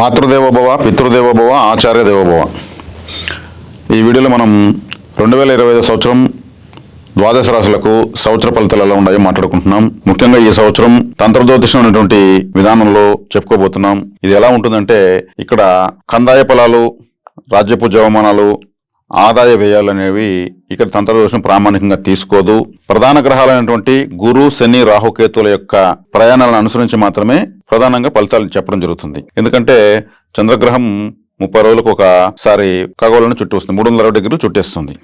మాతృదేవోభవ, పితృదేవోభవ, ఆచార్య దేవోభవ. ఈ వీడియోలో మనం 2025 సంవత్సరం ద్వాదశ రాశులకు సంవత్సర ఫలితాలు ఎలా ఉన్నాయో మాట్లాడుకుంటున్నాం. ముఖ్యంగా ఈ సంవత్సరం తంత్రజ్యోతిషం అనేటువంటి విధానంలో చెప్పుకోబోతున్నాం. ఇది ఎలా ఉంటుందంటే, ఇక్కడ కందాయ ఫలాలు, రాజ్యపు జవమానాలు, ఆదాయ వ్యయాలు అనేవి ఇక్కడ తంత్రజ్యోతిషం ప్రామాణికంగా తీసుకోదు. ప్రధాన గ్రహాలైనటువంటి గురు, శని, రాహుకేతుల యొక్క ప్రయాణాలను అనుసరించి మాత్రమే ప్రధానంగా ఫలితాలు చెప్పడం జరుగుతుంది. ఎందుకంటే చంద్రగ్రహం 30 రోజులకు ఒకసారి ఖగోళాన్ని చుట్టూ వస్తుంది, 360 డిగ్రీలు చుట్టేస్తుంది.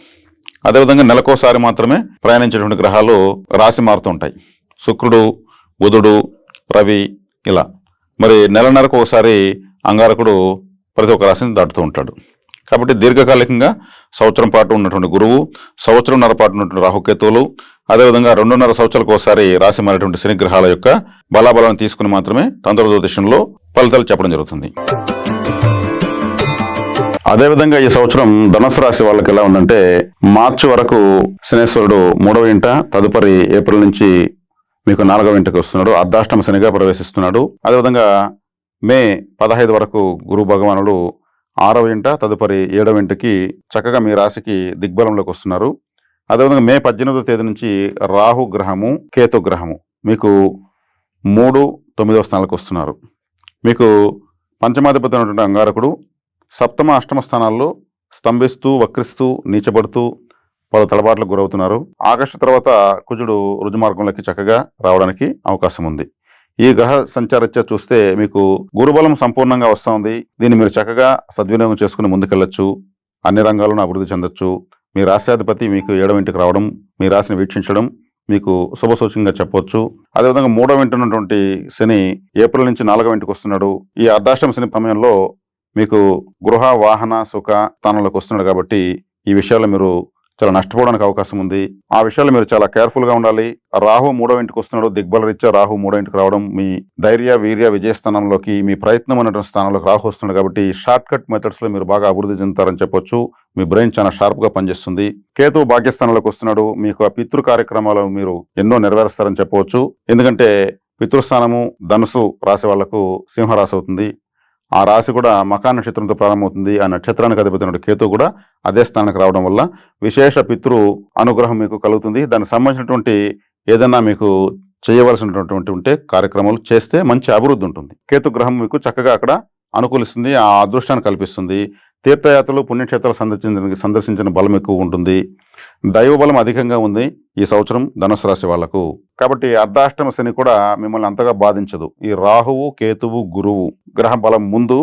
అదేవిధంగా నెలకోసారి మాత్రమే ప్రయాణించేటువంటి గ్రహాలు రాశి మారుతూ ఉంటాయి. శుక్రుడు, బుధుడు, రవి ఇలా. మరి నెలన్నరకు ఒకసారి అంగారకుడు ప్రతి ఒక్క రాశిని దాటుతూ ఉంటాడు. కాబట్టి దీర్ఘకాలికంగా సంవత్సరం పాటు ఉన్నటువంటి గురువు, సంవత్సరంన్నర పాటు ఉన్నటువంటి రాహుకేతువులు, అదేవిధంగా 2.5 సంవత్సరాలకు ఒకసారి రాశి మారేటువంటి శని గ్రహాల యొక్క బలాబలాన్ని తీసుకుని మాత్రమే తంత్ర జ్యోతిషంలో ఫలితాలు చెప్పడం జరుగుతుంది. అదేవిధంగా ఈ సంవత్సరం ధనుసు రాశి వాళ్ళకి ఎలా ఉందంటే, మార్చి వరకు శనేశ్వరుడు 3వ ఇంట, తదుపరి ఏప్రిల్ నుంచి మీకు 4వ ఇంటికి వస్తున్నాడు. అర్ధాష్టమ శనిగా ప్రవేశిస్తున్నాడు. అదేవిధంగా మే 15 వరకు గురు భగవానుడు 6వ ఇంట, తదుపరి 7వ ఇంటికి చక్కగా మీ రాశికి దిగ్బలంలోకి వస్తున్నారు. అదేవిధంగా మే 18వ తేదీ నుంచి రాహు గ్రహము, కేతు గ్రహము మీకు 3, 9వ స్థానాలకు వస్తున్నారు. మీకు పంచమాధిపతి అయినటువంటి అంగారకుడు సప్తమ, అష్టమ స్థానాల్లో స్తంభిస్తూ, వక్రిస్తూ, నీచబడుతూ పలు తలబాట్లకు గురవుతున్నారు. ఆగస్టు తర్వాత కుజుడు రుజుమార్గంలోకి చక్కగా రావడానికి అవకాశం ఉంది. ఈ గ్రహ సంచారత్య చూస్తే మీకు గురుబలం సంపూర్ణంగా వస్తుంది. దీన్ని మీరు చక్కగా సద్వినియోగం చేసుకుని ముందుకెళ్లొచ్చు. అన్ని రంగాల్లోనూ అభివృద్ధి చెందొచ్చు. మీ రాశ్యాధిపతి మీకు 7వ ఇంటికి రావడం, మీ రాశిని వీక్షించడం మీకు శుభసూచకంగా చెప్పవచ్చు. అదేవిధంగా 3వ ఇంటి ఉన్నటువంటి శని ఏప్రిల్ నుంచి 4వ ఇంటికి వస్తున్నాడు. ఈ అర్ధాష్టమ శని సమయంలో మీకు గృహ, వాహన, సుఖ స్థానంలోకి వస్తున్నాడు. కాబట్టి ఈ విషయాల్లో మీరు చాలా నష్టపోవడానికి అవకాశం ఉంది. ఆ విషయాలు మీరు చాలా కేర్ఫుల్ గా ఉండాలి. రాహు 3వ ఇంటికి వస్తున్నాడు. దిగ్బల రీత్యా రాహు 3వ ఇంటికి రావడం మీ ధైర్య, వీర్య, విజయ స్థానంలోకి, మీ ప్రయత్నం అనేటువంటి స్థానంలోకి రాహు వస్తున్నాడు. కాబట్టి షార్ట్ కట్ మెథడ్స్ లో మీరు బాగా అభివృద్ధి చెందుతారని చెప్పొచ్చు. మీ బ్రెయిన్ చాలా షార్ప్ గా పనిచేస్తుంది. కేతు భాగ్యస్థానంలోకి వస్తున్నాడు. మీకు ఆ పితృ కార్యక్రమాలు మీరు ఎన్నో నెరవేరుస్తారని చెప్పవచ్చు. ఎందుకంటే పితృస్థానము ధనుసు రాశి వాళ్లకు సింహరాశి అవుతుంది. ఆ రాశి కూడా మకా నక్షత్రంతో ప్రారంభమవుతుంది. ఆ నక్షత్రానికి అధిపతి కేతు కూడా అదే స్థానానికి రావడం వల్ల విశేష పితృ అనుగ్రహం మీకు కలుగుతుంది. దానికి సంబంధించినటువంటి ఏదైనా మీకు చేయవలసినటువంటి ఉంటే కార్యక్రమాలు చేస్తే మంచి అభివృద్ధి ఉంటుంది. కేతు గ్రహం మీకు చక్కగా అక్కడ అనుకూలిస్తుంది, ఆ అదృష్టాన్ని కల్పిస్తుంది. తీర్థయాత్రలు, పుణ్యక్షేత్రాలు సందర్శించిన బలం ఎక్కువ ఉంటుంది. దైవ బలం అధికంగా ఉంది ఈ సంవత్సరం ధనుసు రాశి వాళ్లకు. కాబట్టి అర్ధాష్టమ శని కూడా మిమ్మల్ని అంతగా బాధించదు. ఈ రాహువు, కేతువు, గురువు గ్రహ బలం ముందు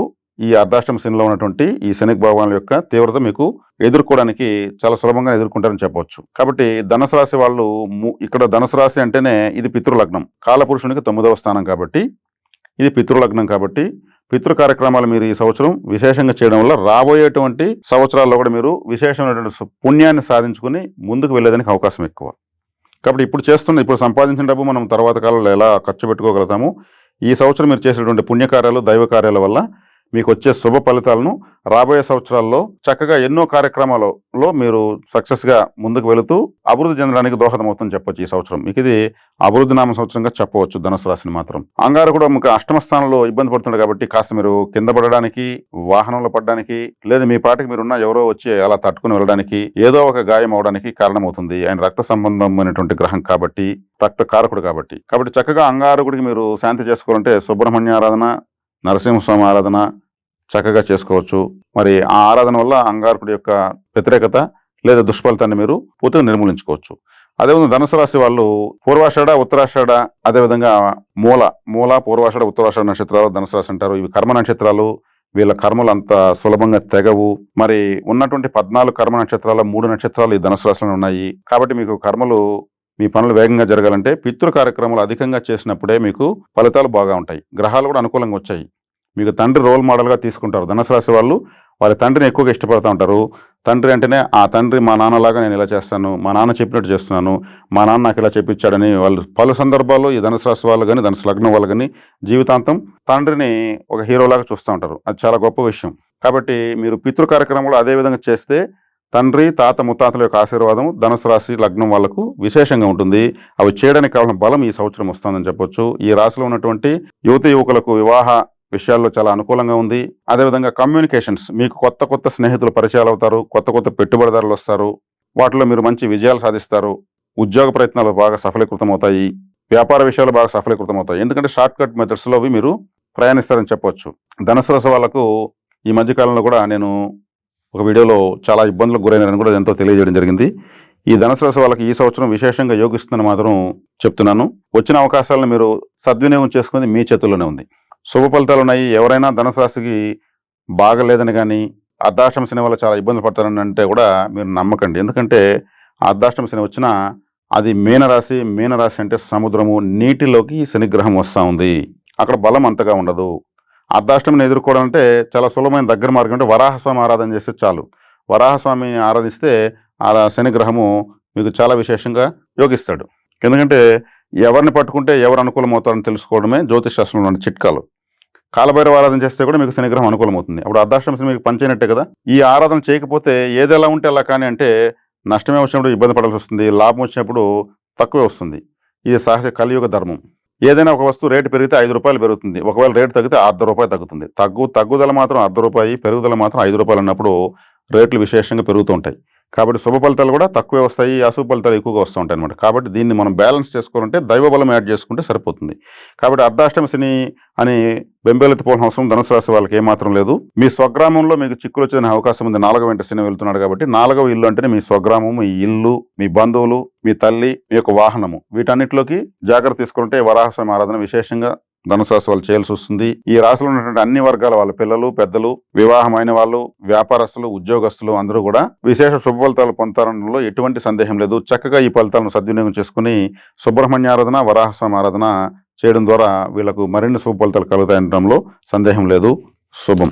ఈ అర్ధాష్టమ శనిలో ఉన్నటువంటి ఈ శని భగవానుల యొక్క తీవ్రత మీకు ఎదుర్కోవడానికి చాలా సులభంగా ఎదుర్కొంటారని చెప్పవచ్చు. కాబట్టి ధనుసు రాశి వాళ్ళు ఇక్కడ ధనుసు రాశి అంటేనే ఇది పితృలగ్నం, కాలపురుషునికి 9వ స్థానం. కాబట్టి ఇది పితృలగ్నం. కాబట్టి పితృ కార్యక్రమాలు మీరు ఈ సంవత్సరం విశేషంగా చేయడం వల్ల రాబోయేటువంటి సంవత్సరాల్లో కూడా మీరు విశేషమైనటువంటి పుణ్యాన్ని సాధించుకుని ముందుకు వెళ్ళేదానికి అవకాశం ఎక్కువ. కాబట్టి ఇప్పుడు సంపాదించిన డబ్బు మనం తర్వాత కాలంలో ఎలా ఖర్చు పెట్టుకోగలుగుతాము. ఈ సంవత్సరం మీరు చేసేటువంటి పుణ్యకార్యాలు, దైవ కార్యాల వల్ల మీకు వచ్చే శుభ ఫలితాలను రాబోయే సంవత్సరాల్లో చక్కగా ఎన్నో కార్యక్రమాలలో మీరు సక్సెస్ గా ముందుకు వెళుతూ అభివృద్ధి చెందడానికి దోహదం అవుతుందని చెప్పొచ్చు. ఈ సంవత్సరం మీకు ఇది అభివృద్ధి నామ సంవత్సరంగా చెప్పవచ్చు. ధనుసు రాశిని మాత్రం అంగారు కూడా మీకు అష్టమ స్థానంలో ఇబ్బంది పడుతుంది. కాబట్టి కాస్త మీరు కింద పడడానికి, వాహనంలో పడడానికి, లేదా మీ పాటికి మీరున్న ఎవరో వచ్చి అలా తట్టుకుని వెళ్ళడానికి, ఏదో ఒక గాయం అవడానికి కారణమవుతుంది. ఆయన రక్త సంబంధమైనటువంటి గ్రహం కాబట్టి, రక్త కారకుడు కాబట్టి చక్కగా అంగారకుడికి మీరు శాంతి చేసుకోవాలంటే సుబ్రహ్మణ్య ఆరాధన, నరసింహస్వామి ఆరాధన చక్కగా చేసుకోవచ్చు. మరి ఆ ఆరాధన వల్ల అంగారకుడి యొక్క వ్యతిరేకత లేదా దుష్ఫలితాన్ని మీరు పూర్తిగా నిర్మూలించుకోవచ్చు. అదేవిధంగా ధనుసు రాశి వాళ్ళు పూర్వాషాఢ, ఉత్తరాషాఢ, అదేవిధంగా మూల, పూర్వాషాఢ, ఉత్తరాషాఢ నక్షత్రాలు ధనుసు రాశి అంటారు. ఇవి కర్మ నక్షత్రాలు. వీళ్ళ కర్మలు అంత సులభంగా తెగవు. మరి ఉన్నటువంటి 14 కర్మ నక్షత్రాల 3 నక్షత్రాలు ఈ ధనుసు రాశిలో ఉన్నాయి. కాబట్టి మీకు కర్మలు, మీ పనులు వేగంగా జరగాలంటే పితృ కార్యక్రమాలు అధికంగా చేసినప్పుడే మీకు ఫలితాలు బాగా ఉంటాయి. గ్రహాలు కూడా అనుకూలంగా వచ్చాయి. మీకు తండ్రి రోల్ మోడల్గా తీసుకుంటారు. ధనుసు రాశి వాళ్ళు వారి తండ్రిని ఎక్కువగా ఇష్టపడుతూ ఉంటారు. తండ్రి అంటేనే ఆ తండ్రి మా నాన్నలాగా నేను ఇలా చేస్తాను, మా నాన్న చెప్పినట్టు చేస్తున్నాను, మా నాన్న నాకు ఇలా చెప్పించాడని వాళ్ళు పలు సందర్భాల్లో ఈ ధనుసు రాశి వాళ్ళు కానీ, ధనుసు లగ్నం వాళ్ళు కానీ జీవితాంతం తండ్రిని ఒక హీరోలాగా చూస్తూ ఉంటారు. అది చాలా గొప్ప విషయం. కాబట్టి మీరు పితృ కార్యక్రమాలు అదే విధంగా చేస్తే తండ్రి, తాత, ముత్తాతల యొక్క ఆశీర్వాదం ధనుసు రాశి లగ్నం వాళ్లకు విశేషంగా ఉంటుంది. అవి చేయడానికి కావాల్సిన బలం ఈ సంవత్సరం వస్తుందని చెప్పొచ్చు. ఈ రాశిలో ఉన్నటువంటి యువతి యువకులకు వివాహ విషయాల్లో చాలా అనుకూలంగా ఉంది. అదేవిధంగా కమ్యూనికేషన్స్, మీకు కొత్త కొత్త స్నేహితులు పరిచయాలు అవుతారు, కొత్త కొత్త పెట్టుబడిదారులు వస్తారు, వాటిలో మీరు మంచి విజయాలు సాధిస్తారు, ఉద్యోగ ప్రయత్నాలు బాగా సఫలీకృతం అవుతాయి, వ్యాపార విషయాలు బాగా సఫలీకృతం అవుతాయి. ఎందుకంటే షార్ట్ కట్ మెథడ్స్లో మీరు ప్రయాణిస్తారని చెప్పొచ్చు. ధనుసు రాశి వాళ్ళకు ఈ మధ్యకాలంలో కూడా నేను ఒక వీడియోలో చాలా ఇబ్బందులకు గురైనారని కూడా ఎంతో తెలియజేయడం జరిగింది. ఈ ధనుసు రాశి వాళ్ళకి ఈ సంవత్సరం విశేషంగా యోగిస్తుందని మాత్రం చెప్తున్నాను. వచ్చిన అవకాశాలను మీరు సద్వినియోగం చేసుకుని మీ చేతుల్లోనే ఉంది. శుభ ఫలితాలు ఉన్నాయి. ఎవరైనా ధనుసు రాశికి బాగలేదని కానీ అర్ధాష్టమ శని వల్ల చాలా ఇబ్బందులు పడతారని అంటే కూడా మీరు నమ్మకండి. ఎందుకంటే అర్ధాష్టమ శని వచ్చినా అది మీనరాశి. మీనరాశి అంటే సముద్రము, నీటిలోకి శనిగ్రహం వస్తూ ఉంది. అక్కడ బలం అంతగా ఉండదు. అర్ధాష్టమిని ఎదుర్కోవడం అంటే చాలా సులభమైన దగ్గర మార్గం. అంటే వరాహస్వామి ఆరాధన చేస్తే చాలు. వరాహస్వామిని ఆరాధిస్తే ఆ శనిగ్రహము మీకు చాలా విశేషంగా యోగిస్తాడు. ఎందుకంటే ఎవరిని పట్టుకుంటే ఎవరు అనుకూలమవుతారని తెలుసుకోవడమే జ్యోతిష్ శాస్త్రంలో ఉన్న చిట్కాలు. కాలభైరవ ఆరాధన చేస్తే కూడా మీకు శనిగ్రహం అనుకూలమవుతుంది. అప్పుడు అర్ధాష్టమ శని మీకు పనిచేయనట్టే కదా. ఈ ఆరాధన చేయకపోతే ఏది ఎలా ఉంటే అలా కానీ అంటే నష్టమే వచ్చినప్పుడు ఇబ్బంది పడాల్సి వస్తుంది, లాభం వచ్చినప్పుడు తక్కువే వస్తుంది. ఇది సహజ కలియుగ ధర్మం. ఏదైనా ఒక వస్తువు రేటు పెరిగితే ₹5 పెరుగుతుంది. ఒకవేళ రేటు తగ్గితే ₹1/2 తగ్గుతుంది. తగ్గుదల మాత్రం ₹1/2, పెరుగుదల మాత్రం ₹5 అన్నప్పుడు రేట్లు విశేషంగా పెరుగుతూ ఉంటాయి. కాబట్టి శుభ ఫలితాలు కూడా తక్కువే వస్తాయి, అశుభ ఫలితాలు ఎక్కువగా వస్తూ ఉంటాయి అనమాట. కాబట్టి దీన్ని మనం బ్యాలెన్స్ చేసుకోవాలంటే దైవబలం యాడ్ చేసుకుంటే సరిపోతుంది. కాబట్టి అర్ధాష్టమ శని అని బెంబేలెత్తిపోవాల్సిన అవసరం ధనుసు రాశి వాళ్ళకి ఏమాత్రం లేదు. మీ స్వగ్రామంలో మీకు చిక్కులు వచ్చే అవకాశం ఉంది. 4వ ఇంట శని వెళ్తున్నాడు కాబట్టి 4వ ఇల్లు అంటేనే మీ స్వగ్రామం, మీ ఇల్లు, మీ బంధువులు, మీ తల్లి, మీ యొక్క వాహనము, వీటన్నిటిలోకి జాగ్రత్త తీసుకుంటే వరాహస్వామి ఆరాధన విశేషంగా ధనుసు రాశి వాళ్ళు చేయాల్సి వస్తుంది. ఈ రాశిలో ఉన్నటువంటి అన్ని వర్గాల వాళ్ళ పిల్లలు, పెద్దలు, వివాహమైన వాళ్ళు, వ్యాపారస్తులు, ఉద్యోగస్తులు అందరూ కూడా విశేష శుభ ఫలితాలు పొందడంలో ఎటువంటి సందేహం లేదు. చక్కగా ఈ ఫలితాలను సద్వినియోగం చేసుకుని సుబ్రహ్మణ్య ఆరాధన, వరాహస్వామి ఆరాధన చేయడం ద్వారా వీళ్ళకు మరిన్ని శుభ ఫలితాలు కలుగుతాయనడంలో సందేహం లేదు. శుభం.